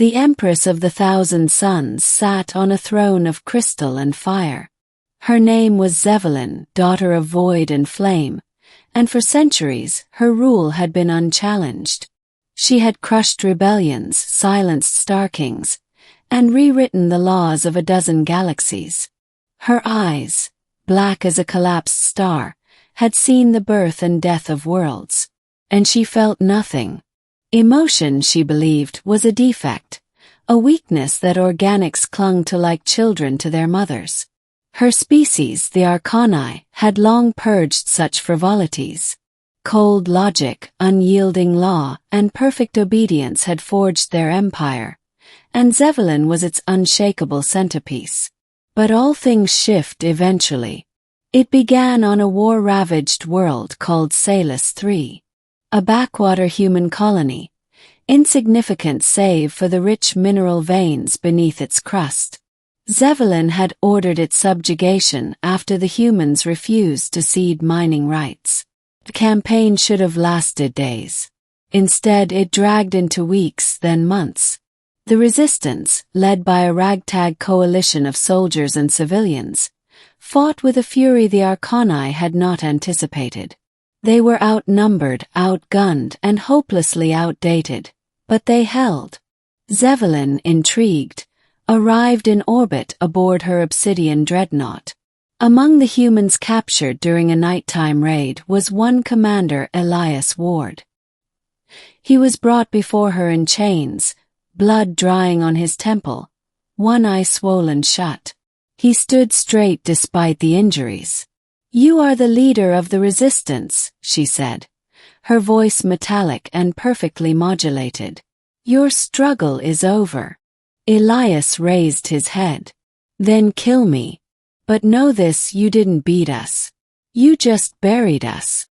The Empress of the Thousand Suns sat on a throne of crystal and fire. Her name was Zevalin, daughter of void and flame, and for centuries her rule had been unchallenged. She had crushed rebellions, silenced Star Kings, and rewritten the laws of a dozen galaxies. Her eyes, black as a collapsed star, had seen the birth and death of worlds, and she felt nothing. Emotion, she believed, was a defect, a weakness that organics clung to like children to their mothers. Her species, the Arcani, had long purged such frivolities. Cold logic, unyielding law, and perfect obedience had forged their empire, and Zevalin was its unshakable centerpiece. But all things shift eventually. It began on a war-ravaged world called Salus III, a backwater human colony, insignificant save for the rich mineral veins beneath its crust. Zevalin had ordered its subjugation after the humans refused to cede mining rights. The campaign should have lasted days. Instead, it dragged into weeks, then months. The resistance, led by a ragtag coalition of soldiers and civilians, fought with a fury the Arcani had not anticipated. They were outnumbered, outgunned, and hopelessly outdated, but they held. Zevalin, intrigued, arrived in orbit aboard her obsidian dreadnought. Among the humans captured during a nighttime raid was one commander, Elias Ward. He was brought before her in chains, blood drying on his temple, one eye swollen shut. He stood straight despite the injuries. "You are the leader of the resistance," she said, her voice metallic and perfectly modulated. "Your struggle is over." Elias raised his head. "Then kill me. But know this, you didn't beat us. You just buried us."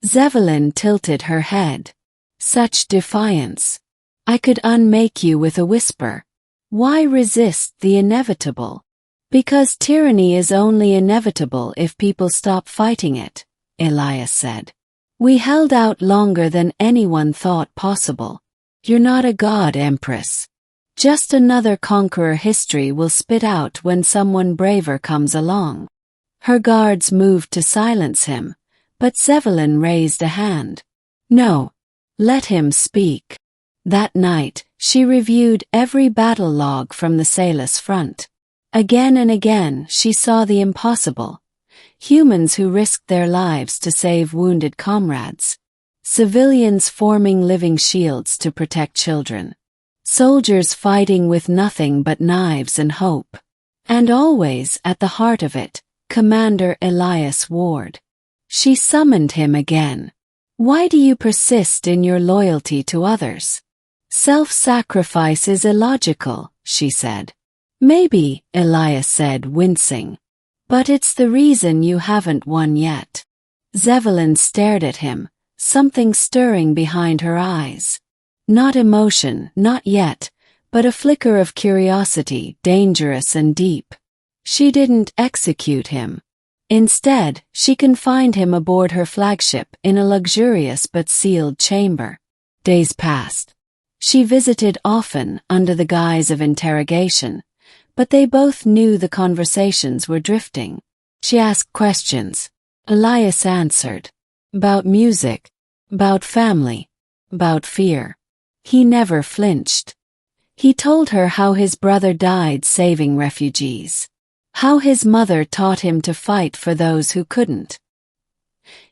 Zevalin tilted her head. "Such defiance. I could unmake you with a whisper. Why resist the inevitable?" "Because tyranny is only inevitable if people stop fighting it," Elias said. "We held out longer than anyone thought possible. You're not a god, Empress. Just another conqueror history will spit out when someone braver comes along." Her guards moved to silence him, but Zevalin raised a hand. "No. Let him speak." That night, she reviewed every battle log from the Salus front. Again and again, she saw the impossible. Humans who risked their lives to save wounded comrades. Civilians forming living shields to protect children. Soldiers fighting with nothing but knives and hope. And always, at the heart of it, Commander Elias Ward. She summoned him again. "Why do you persist in your loyalty to others? Self-sacrifice is illogical," she said. "Maybe," Elias said, wincing. "But it's the reason you haven't won yet." Zevalin stared at him, something stirring behind her eyes. Not emotion, not yet, but a flicker of curiosity, dangerous and deep. She didn't execute him. Instead, she confined him aboard her flagship in a luxurious but sealed chamber. Days passed. She visited often under the guise of interrogation, but they both knew the conversations were drifting. She asked questions. Elias answered. About music, about family, about fear. He never flinched. He told her how his brother died saving refugees. How his mother taught him to fight for those who couldn't.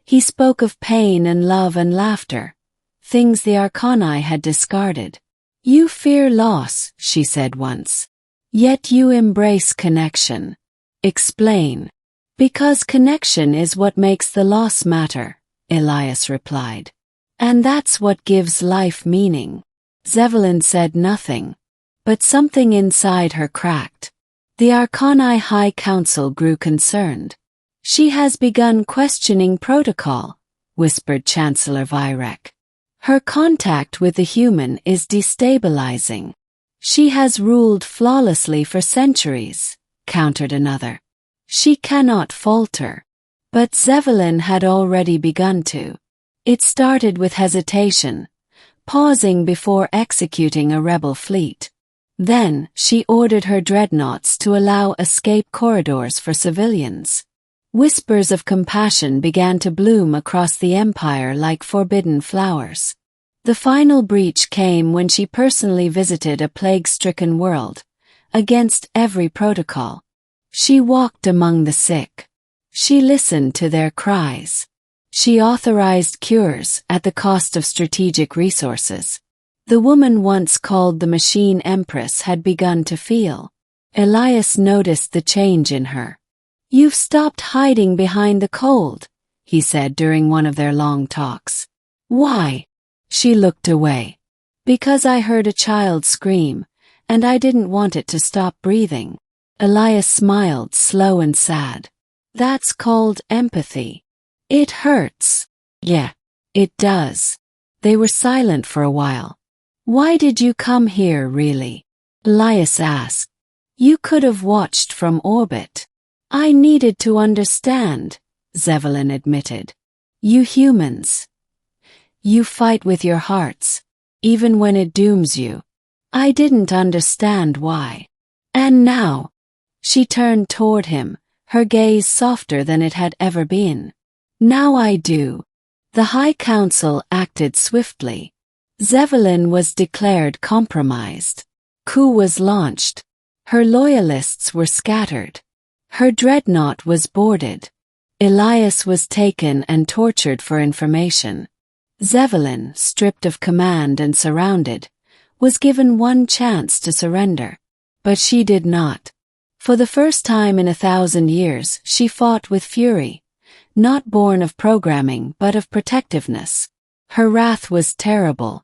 He spoke of pain and love and laughter, things the Arcani had discarded. "You fear loss," she said once. "Yet you embrace connection." "Explain." "Because connection is what makes the loss matter," Elias replied. "And that's what gives life meaning." Zevalin said nothing, but something inside her cracked. The Arcani High Council grew concerned. "She has begun questioning protocol," whispered Chancellor Vyrek. "Her contact with the human is destabilizing." "She has ruled flawlessly for centuries," countered another. "She cannot falter." But Zevalin had already begun to. It started with hesitation, pausing before executing a rebel fleet. Then, she ordered her dreadnoughts to allow escape corridors for civilians. Whispers of compassion began to bloom across the empire like forbidden flowers. The final breach came when she personally visited a plague-stricken world, against every protocol. She walked among the sick. She listened to their cries. She authorized cures at the cost of strategic resources. The woman once called the Machine Empress had begun to feel. Elias noticed the change in her. "You've stopped hiding behind the cold," he said during one of their long talks. "Why?" She looked away. "Because I heard a child scream, and I didn't want it to stop breathing." Elias smiled, slow and sad. "That's called empathy. It hurts." "Yeah, it does." They were silent for a while. "Why did you come here, really?" Elias asked. "You could have watched from orbit." "I needed to understand," Zevelin admitted. "You humans. You fight with your hearts, even when it dooms you. I didn't understand why. And now." She turned toward him, her gaze softer than it had ever been. "Now I do." The High Council acted swiftly. Zevelin was declared compromised. Coup was launched. Her loyalists were scattered. Her dreadnought was boarded. Elias was taken and tortured for information. Zevelin, stripped of command and surrounded, was given one chance to surrender. But she did not. For the first time in 1,000 years, she fought with fury, not born of programming but of protectiveness. Her wrath was terrible.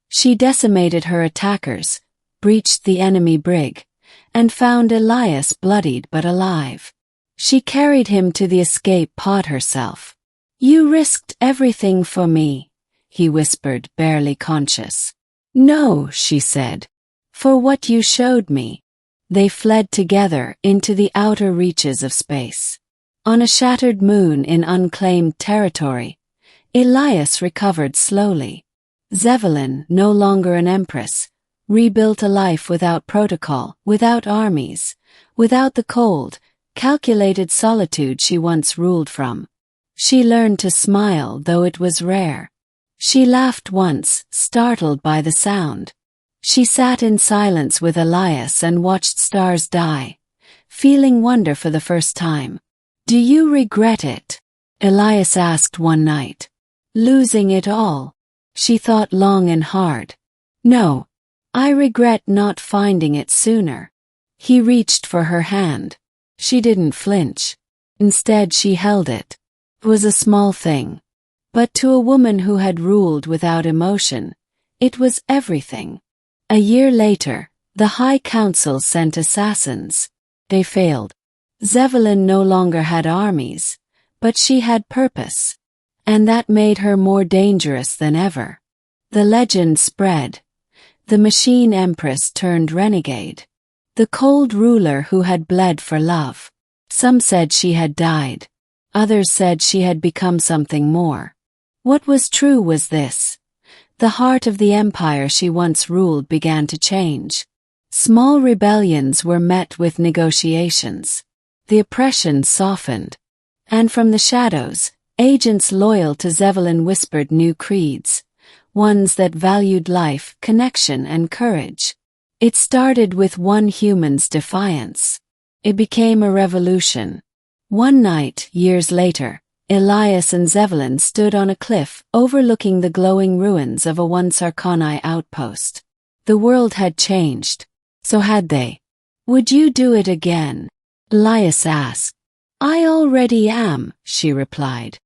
She decimated her attackers, breached the enemy brig, and found Elias bloodied but alive. She carried him to the escape pod herself. "You risked everything for me," he whispered, barely conscious. "No," she said. "For what you showed me." They fled together into the outer reaches of space. On a shattered moon in unclaimed territory, Elias recovered slowly. Zevelin, no longer an empress, rebuilt a life without protocol, without armies, without the cold, calculated solitude she once ruled from. She learned to smile, though it was rare. She laughed once, startled by the sound. She sat in silence with Elias and watched stars die, feeling wonder for the first time. "Do you regret it?" Elias asked one night. "Losing it all?" She thought long and hard. "No. I regret not finding it sooner." He reached for her hand. She didn't flinch. Instead, she held it. It was a small thing. But to a woman who had ruled without emotion, it was everything. A year later, the High Council sent assassins. They failed. Zevelin no longer had armies, but she had purpose. And that made her more dangerous than ever. The legend spread. The Machine Empress turned renegade. The cold ruler who had bled for love. Some said she had died. Others said she had become something more. What was true was this. The heart of the empire she once ruled began to change. Small rebellions were met with negotiations. The oppression softened. And from the shadows, agents loyal to Zevelin whispered new creeds, ones that valued life, connection, and courage. It started with one human's defiance. It became a revolution. One night, years later, Elias and Zevelin stood on a cliff overlooking the glowing ruins of a once Arcani outpost. The world had changed. So had they. "Would you do it again?" Elias asked. "I already am," she replied.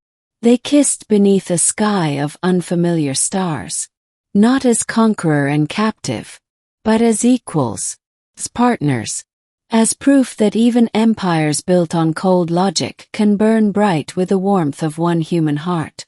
They kissed beneath a sky of unfamiliar stars. Not as conqueror and captive, but as equals, as partners, as proof that even empires built on cold logic can burn bright with the warmth of one human heart.